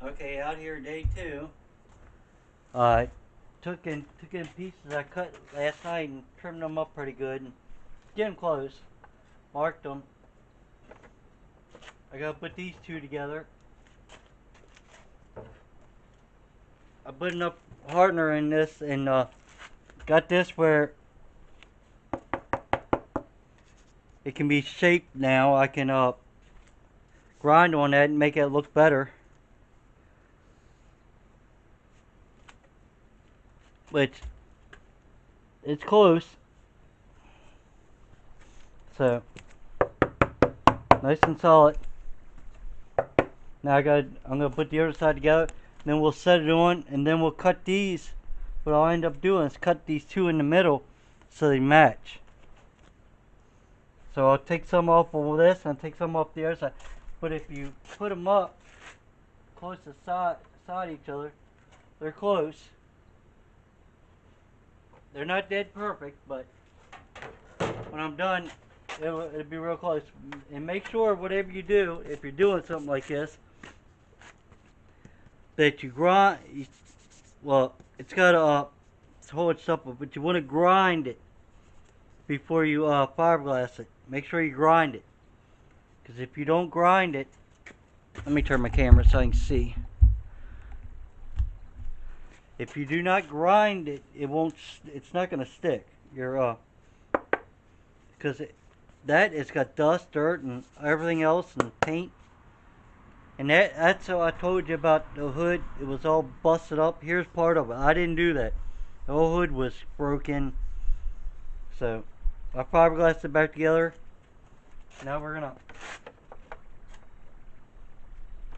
Okay, out here day two. I took in pieces I cut last night and trimmed them up pretty good and getting close. Marked them. I gotta put these two together. I put enough hardener in this and got this where it can be shaped now. I can grind on that and make it look better. Which it's close. So nice and solid. Now I'm gonna put the other side together, then we'll set it on, and then we'll cut these. What I'll end up doing is cut these two in the middle so they match. So I'll take some off of this and take some off the other side. But if you put them up close to side each other, they're close. They're not dead perfect, but when I'm done, it'll be real close. And make sure whatever you do, if you're doing something like this, that you grind. Well, it's got to hold it supple, but you want to grind it before you fiberglass it. Make sure you grind it, because if you don't grind it, let me turn my camera so I can see. If you do not grind it, it won't. It's not going to stick. Because that it's got dust, dirt, and everything else, and paint. And that's how I told you about the hood. It was all busted up. Here's part of it. I didn't do that. The whole hood was broken. So I fiberglassed it back together. Now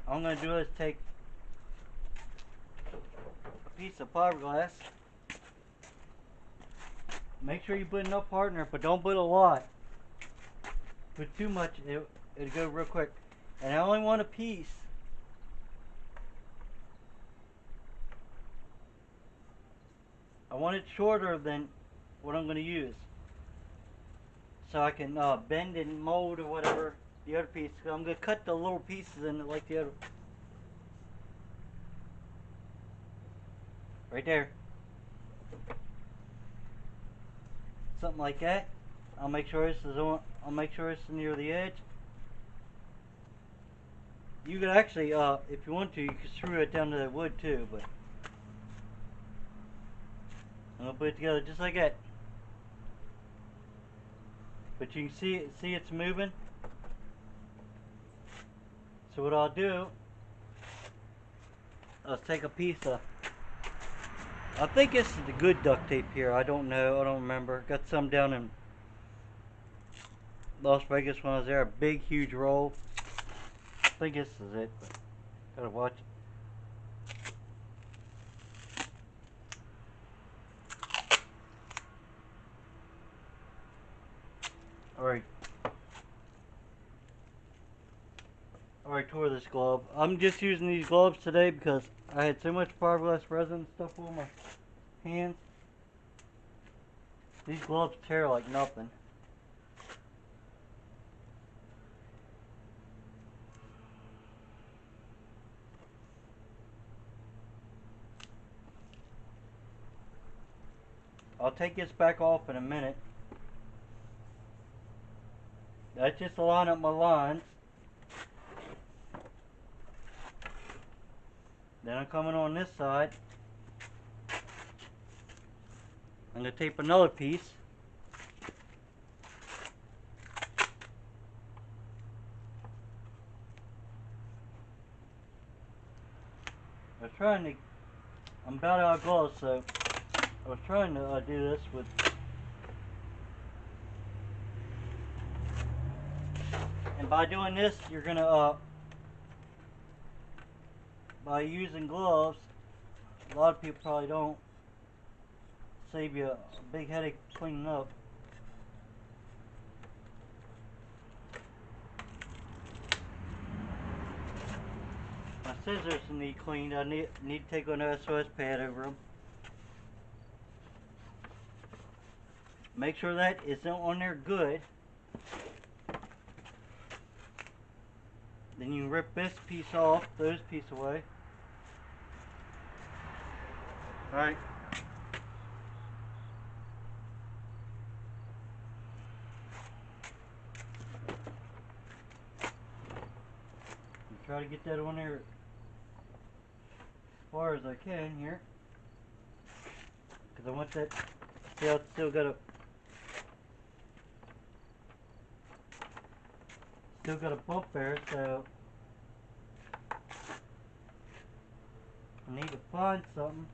I'm gonna do is take a piece of fiberglass. Make sure you put enough hardener, but don't put a lot. Put too much, it'll go real quick. And I only want a piece. I want it shorter than what I'm gonna use, so I can bend and mold or whatever the other piece. So I'm gonna cut the little pieces in it like the other. Right there. Something like that. I'll make sure this is on. I'll make sure it's near the edge. You could actually, if you want to, you could screw it down to the wood too. But I'm gonna put it together just like that. But you can see it's moving. So what I'll do, I'll take a piece of. I think this is the good duct tape here. I don't know. I don't remember. Got some down in Las Vegas when I was there. A big, huge roll. I think this is it. But gotta watch it. Alright. Alright, tore this glove. I'm just using these gloves today because I had so much fiberglass resin stuff on my hands. These gloves tear like nothing. I'll take this back off in a minute. That's just to line up my lines. Then I'm coming on this side. I'm going to tape another piece. I'm about out of gloves, so I was trying to do this with. And by doing this, you're going to, by using gloves, a lot of people probably don't, save you a big headache cleaning up. My scissors need cleaned. I need to take an SOS pad over them. Make sure that it's on there good. Then you can rip this piece off, those pieces away. Alright. Try to get that on there as far as I can here. Because I want that, see how it's still got a bump there, so I need to find something.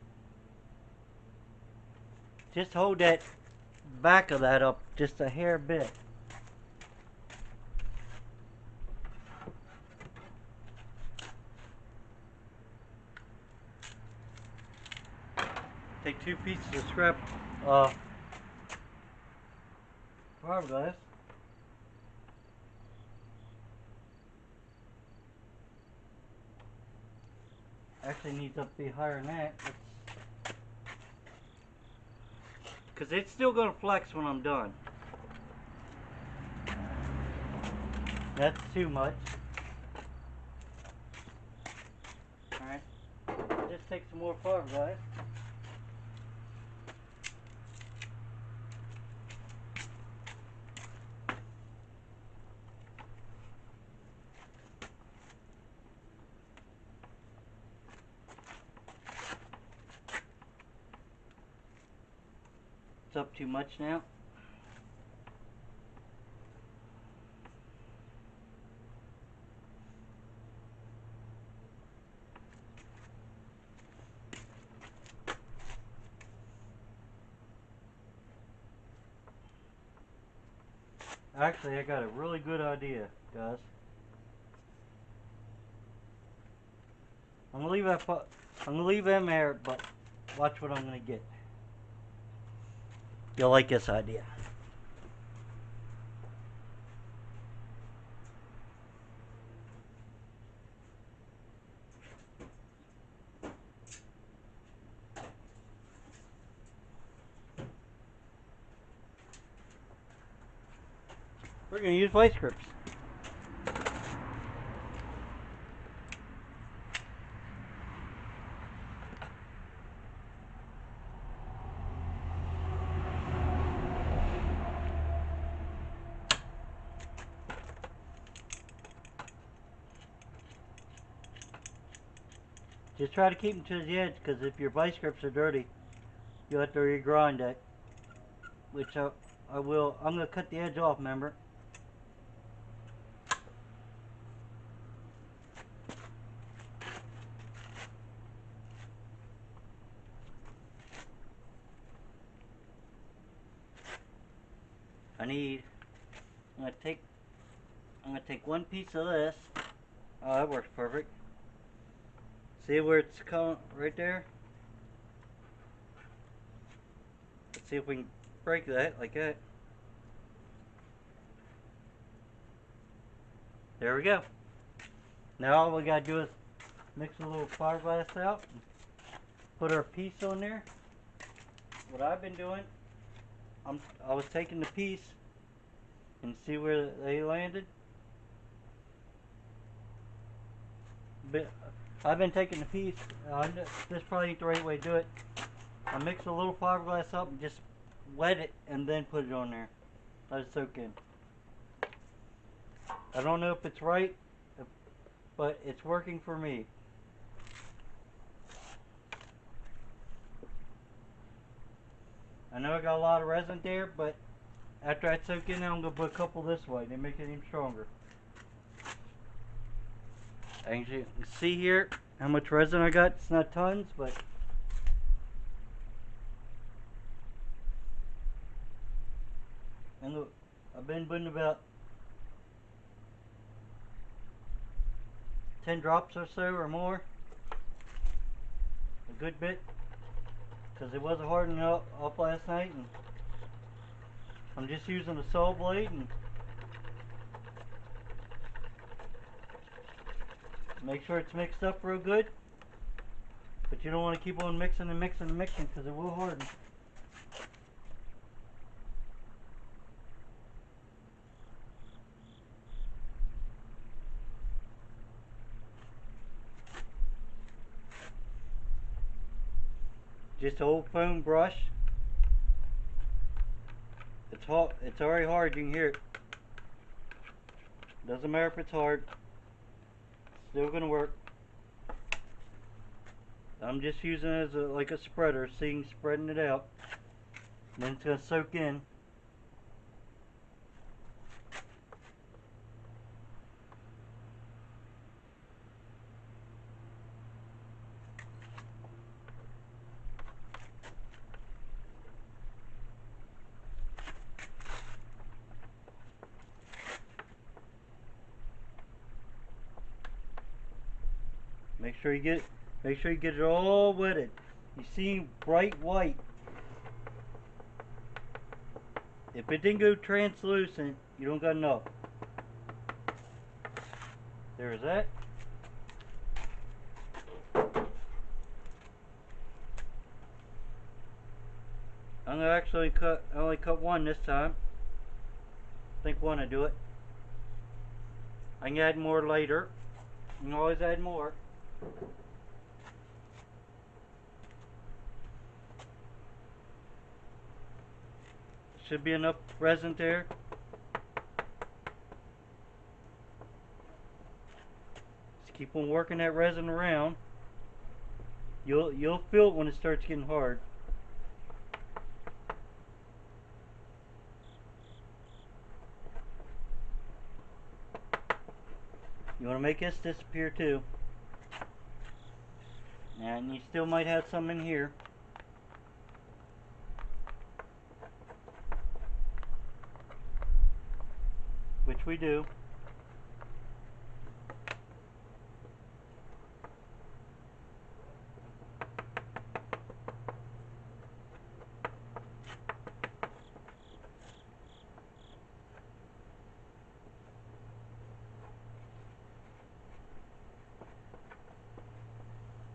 Just hold that back of that up just a hair bit. Take 2 pieces of scrap fiberglass. Actually needs to be higher than that. Because it's still going to flex when I'm done. That's too much. Alright. Just take some more fiberglass. It's up too much now. Actually, I got a really good idea, guys. I'm gonna leave them there, but watch what I'm gonna get. You'll like this idea. We're gonna use vice grips. Just try to keep them to the edge, because if your vice grips are dirty, you'll have to regrind that. Which I will. I'm going to cut the edge off, remember? I'm going to take 1 piece of this. Oh, that works perfect. See where it's coming right there? Let's see if we can break that like that. There we go. Now all we gotta do is mix a little fiberglass out and put our piece on there. What I've been doing, I was taking the piece and see where they landed. But I've been taking the piece. This probably ain't the right way to do it. I mix a little fiberglass up and just wet it and then put it on there. Let it soak in. I don't know if it's right, but it's working for me. I know I got a lot of resin there, but after I soak in, I'm going to put a couple this way. They make it even stronger. As you can see here how much resin I got. It's not tons, but and look, I've been putting about 10 drops or so or more. A good bit, because it wasn't hardening up last night, and I'm just using a saw blade and make sure it's mixed up real good. But you don't want to keep on mixing and mixing and mixing, because it will harden. Just an old foam brush. It's hot. It's already hard. You can hear it. Doesn't matter if it's hard. Still gonna work. I'm just using it as like a spreader, spreading it out. And then it's gonna soak in. Make sure you get it all wetted. You see bright white. If it didn't go translucent, you don't got enough. There's that. I'm gonna actually only cut one this time. I think one I do it. I can add more later. You can always add more. Should be enough resin there. Just keep on working that resin around. You'll feel it when it starts getting hard. You want to make this disappear too. And you still might have some in here. Which we do.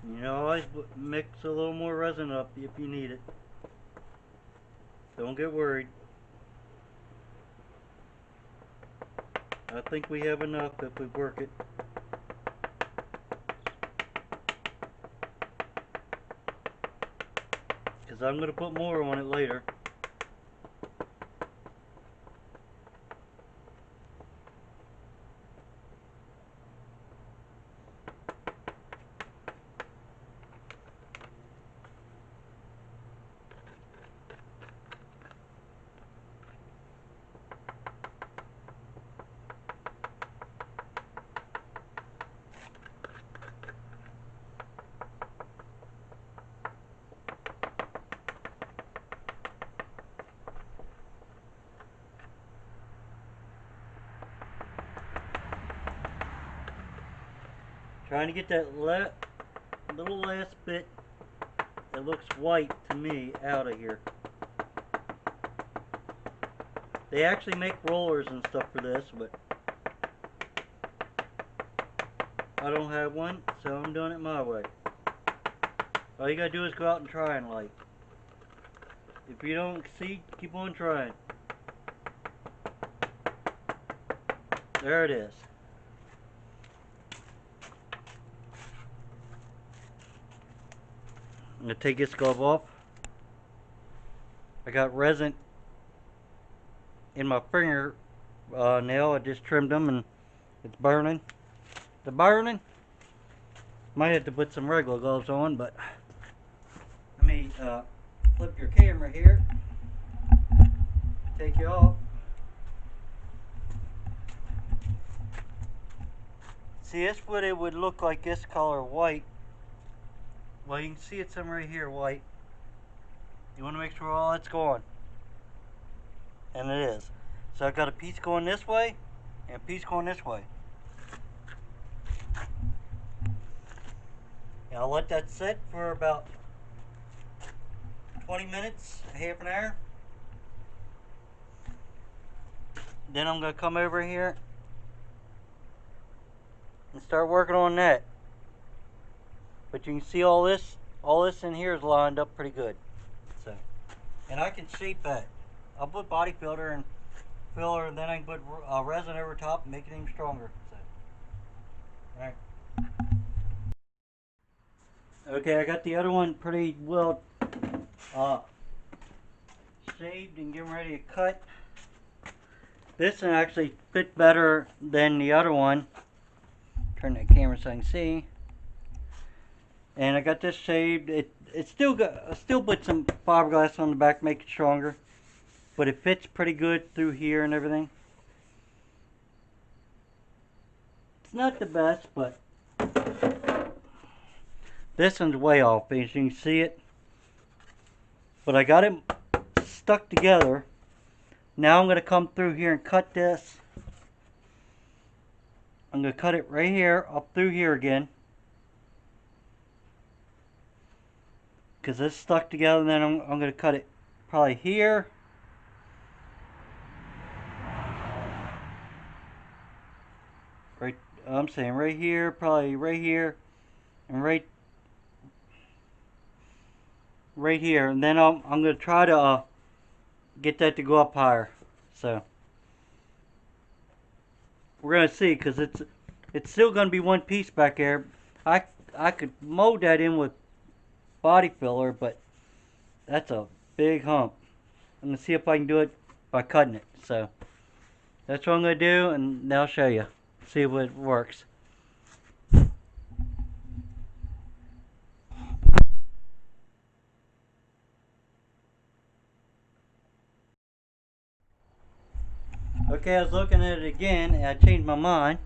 You know, always mix a little more resin up if you need it. Don't get worried. I think we have enough if we work it. Because I'm going to put more on it later. Trying to get that little last bit that looks white to me out of here. They actually make rollers and stuff for this, but I don't have one, so I'm doing it my way. All you gotta do is go out and try and light. If you don't succeed, keep on trying. There it is. I'm gonna take this glove off. I got resin in my finger nail. I just trimmed them and it's burning. The burning. Might have to put some regular gloves on, but let me flip your camera here. Take you off. See, this what it would look like, this color white. Well, you can see it's some right here white. You want to make sure all that's gone. And it is. So I've got a piece going this way and a piece going this way. And I'll let that sit for about 20 minutes, half an hour. Then I'm going to come over here and start working on that. But you can see all this in here is lined up pretty good. So, and I can shape that. I'll put body filter and filler, and then I can put resin over top and make it even stronger. So, all right. Okay, I got the other one pretty well Shaved and getting ready to cut. This one actually fit better than the other one. Turn that camera so I can see. And I got this shaved. It still got, I still put some fiberglass on the back, make it stronger, but it fits pretty good through here and everything. It's not the best, but this one's way off, as you can see it. But I got it stuck together. Now I'm going to come through here and cut this. I'm going to cut it right here, up through here again, because it's stuck together. And then I'm going to cut it probably here, right, I'm saying right here, probably right here, and right here. And then I'm going to try to get that to go up higher. So we're going to see, because it's still going to be one piece back there. I could mold that in with body filler, but that's a big hump. I'm going to see if I can do it by cutting it. So that's what I'm going to do, and I'll show you. See if it works. Okay, I was looking at it again, and I changed my mind.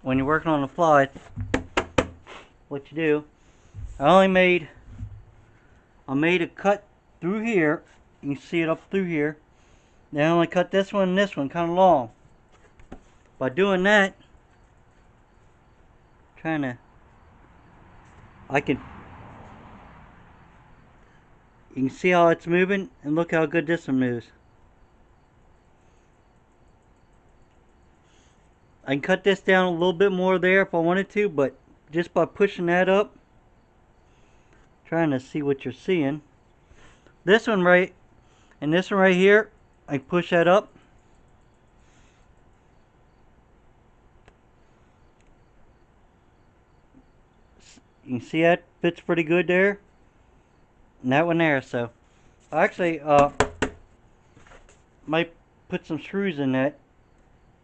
When you're working on the fly, what you do, I made a cut through here. You can see it up through here. Then I only cut this one and this one kind of long. By doing that, you can see how it's moving, and look how good this one moves. I can cut this down a little bit more there if I wanted to, but just by pushing that up, trying to see what you're seeing. This one right, and this one right here, I push that up. You can see that fits pretty good there. And that one there, so I actually might put some screws in that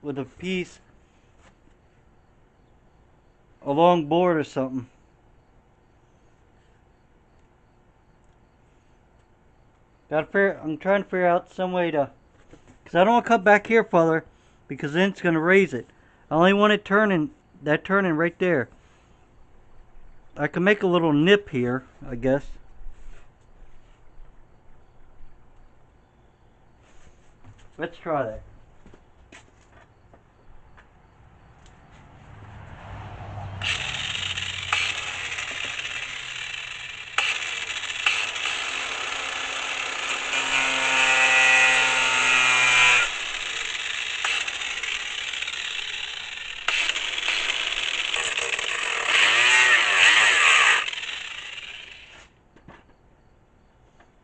with a piece, a long board or something. I'm trying to figure out some way to, because I don't want to cut back here further, because then it's going to raise it. I only want it turning right there. I can make a little nip here, I guess. Let's try that.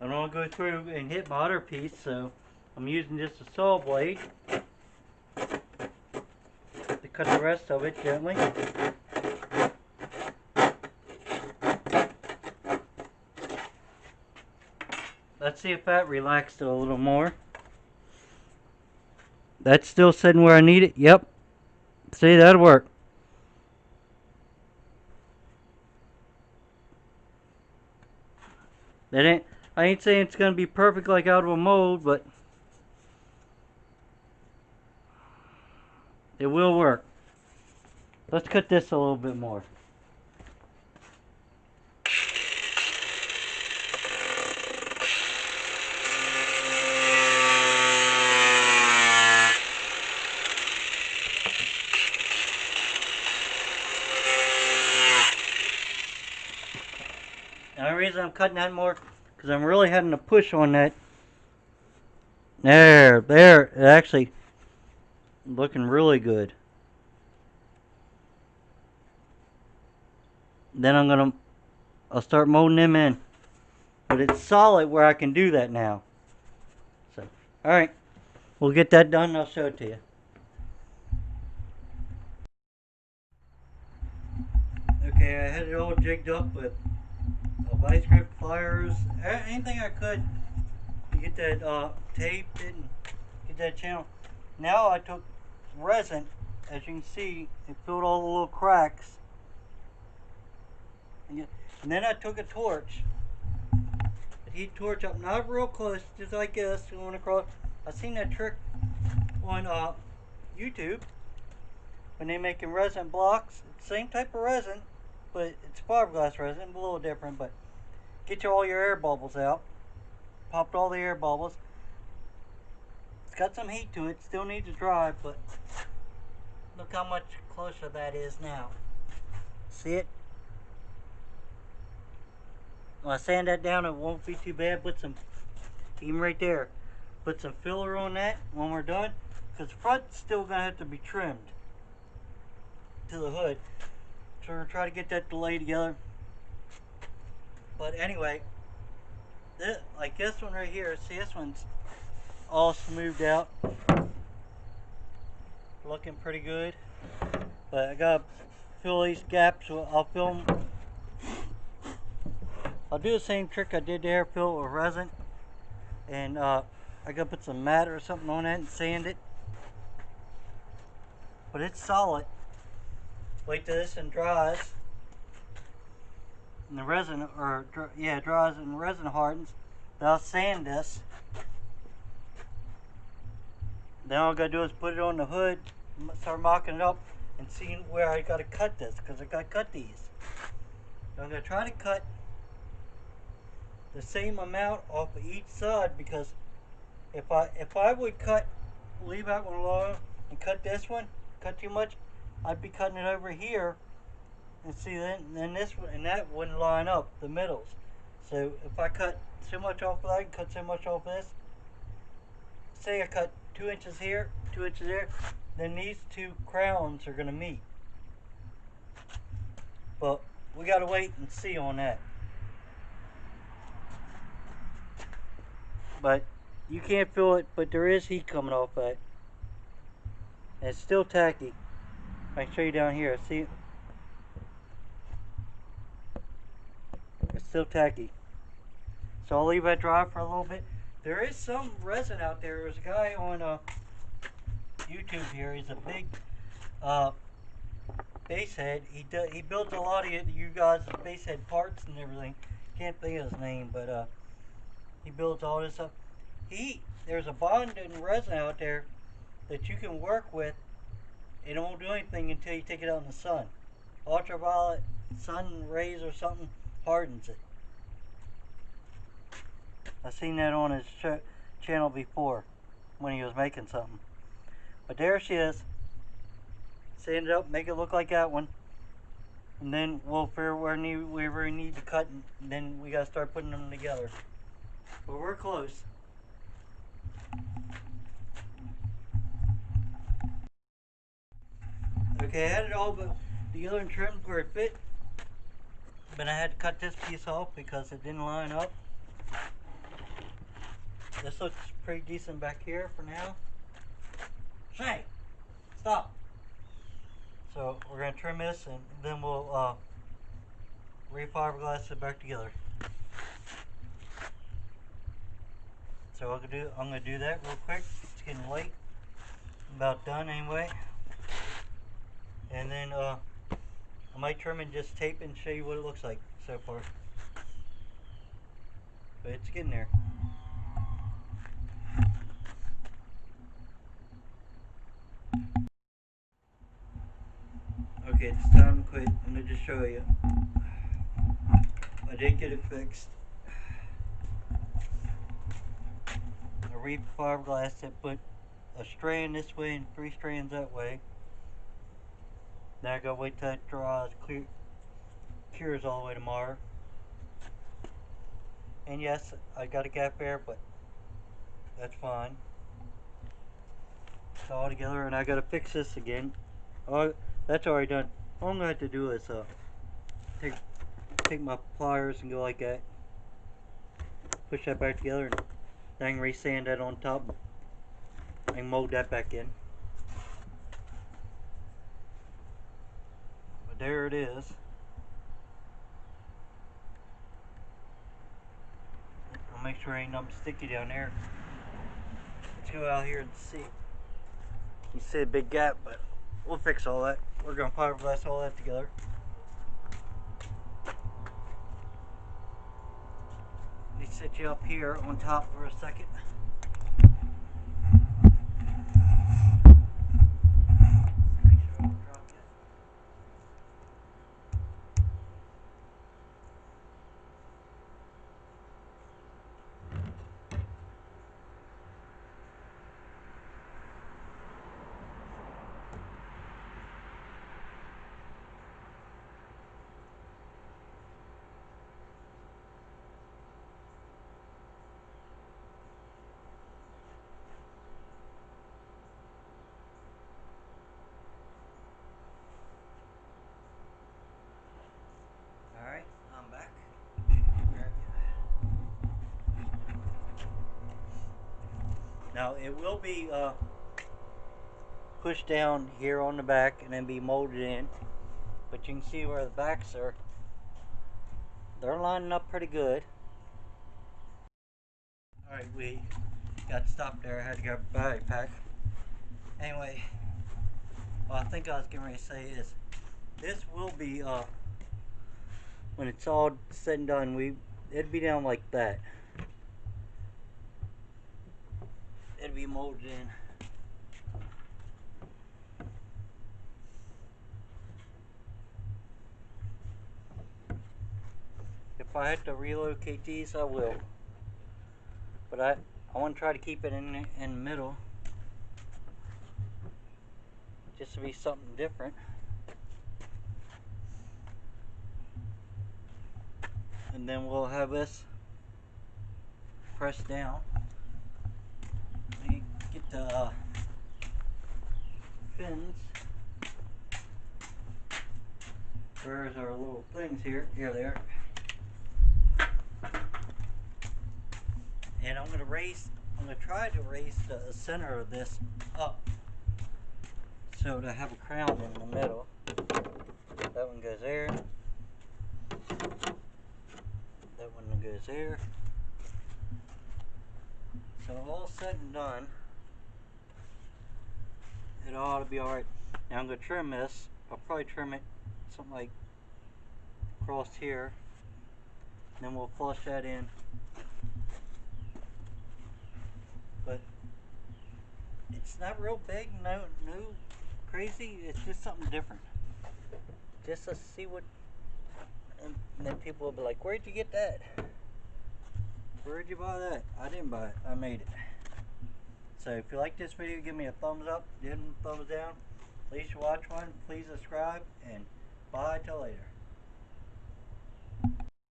I don't want to go through and hit my other piece, so I'm using just a saw blade to cut the rest of it gently. Let's see if that relaxed it a little more. That's still sitting where I need it. Yep. See, that'll work. I ain't saying it's going to be perfect like out of a mold, but it will work. Let's cut this a little bit more. The only reason I'm cutting that more, because I'm really having to push on that. There, it actually looking really good. Then I'll start molding them in. But it's solid where I can do that now. So, alright, we'll get that done and I'll show it to you. Okay, I had it all jigged up with a vice grip, pliers, anything I could to get that tape and get that channel. Now I took resin, as you can see, it filled all the little cracks. And then I took a torch, a heat torch up, not real close, just like this, going across. I seen that trick on YouTube when they making resin blocks. It's the same type of resin, but it's fiberglass resin, a little different. But get all your air bubbles out. Popped all the air bubbles. It's got some heat to it. Still needs to dry, but look how much closer that is now. See it? When I sand that down, it won't be too bad. Put some, even right there, put some filler on that when we're done, because the front's still gonna have to be trimmed to the hood. So we're gonna try to get that to lay together. But anyway, like this one right here, see, this one's all smoothed out, looking pretty good. But I gotta fill these gaps. So I'll fill them. I'll do the same trick I did there, fill it with resin, and I gotta put some mat or something on that and sand it. But it's solid. Wait till this one dries, and the resin, or yeah, dries and the resin hardens. Then I'll sand this. Then all I gotta do is put it on the hood, start mocking it up, and seeing where I gotta cut this, because I gotta cut these. So I'm gonna try to cut the same amount off of each side, because if I would leave out one long and cut this one, cut too much, I'd be cutting it over here, and see then this one and that wouldn't line up, the middles. So if I cut so much off of that and cut so much off of this, say I cut 2 inches here, 2 inches there, then these two crowns are gonna meet. But we gotta wait and see on that. But you can't feel it, but there is heat coming off that. And it's still tacky. I can show you down here, see? It's still tacky. So I'll leave that dry for a little bit. There is some resin out there. There's a guy on YouTube here. He's a big base head. He builds a lot of you guys' base head parts and everything. Can't think of his name, but he builds all this stuff. There's a bonding resin out there that you can work with. It won't do anything until you take it out in the sun. Ultraviolet sun rays or something hardens it. I've seen that on his channel before when he was making something. But there she is. Sand it up, make it look like that one. And then we'll figure wherever we need to cut, and then we gotta start putting them together. But we're close. Okay, I had it all but together and trimmed where it fit. But I had to cut this piece off because it didn't line up. This looks pretty decent back here for now. Shay, stop. So we're gonna trim this and then we'll refiberglass it back together. So I'm gonna do that real quick. It's getting late. I'm about done anyway. And then I might trim and just tape and show you what it looks like so far. But it's getting there. Okay, it's time to quit. I'm gonna just show you. I did get it fixed. I refiberglassed it, put a strand this way and 3 strands that way. Now I gotta wait till it dries, cures all the way tomorrow. And yes, I got a gap there, but that's fine. It's all together, and I gotta fix this again. Oh, that's already done. All I'm gonna have to do is take my pliers and go like that. Push that back together, and then I can re-sand that on top. I can mold that back in. But there it is. make sure ain't nothing sticky down there. Let's go out here and see. You see a big gap, but we'll fix all that. We're gonna fiberglass all that together. Let me set you up here on top for a second. Alright, I'm back. Now it will be pushed down here on the back and then be molded in, but you can see where the backs are. They're lining up pretty good. Alright, we got stopped there. I had to grab a battery pack. Anyway, what I think I was getting ready to say is this will be when it's all said and done, it'd be down like that. It'd be molded in. If I had to relocate these, I will. But I want to try to keep it in the middle, just to be something different. And then we'll have this pressed down. Let me get the fins. Where's our little things here? Here they are. And I'm gonna try to raise the center of this up so to have a crown in the middle. That one goes there. That one goes there. So all said and done, it ought to be alright. Now I'm gonna trim this. I'll probably trim it something like across here. And then we'll flush that in. But it's not real big, no crazy. It's just something different. Just to see what, and then people will be like, "Where'd you get that? Where'd you buy that?" I didn't buy it. I made it. So if you like this video, give me a thumbs up, give me a thumbs down. Please watch one. Please subscribe, and bye till later.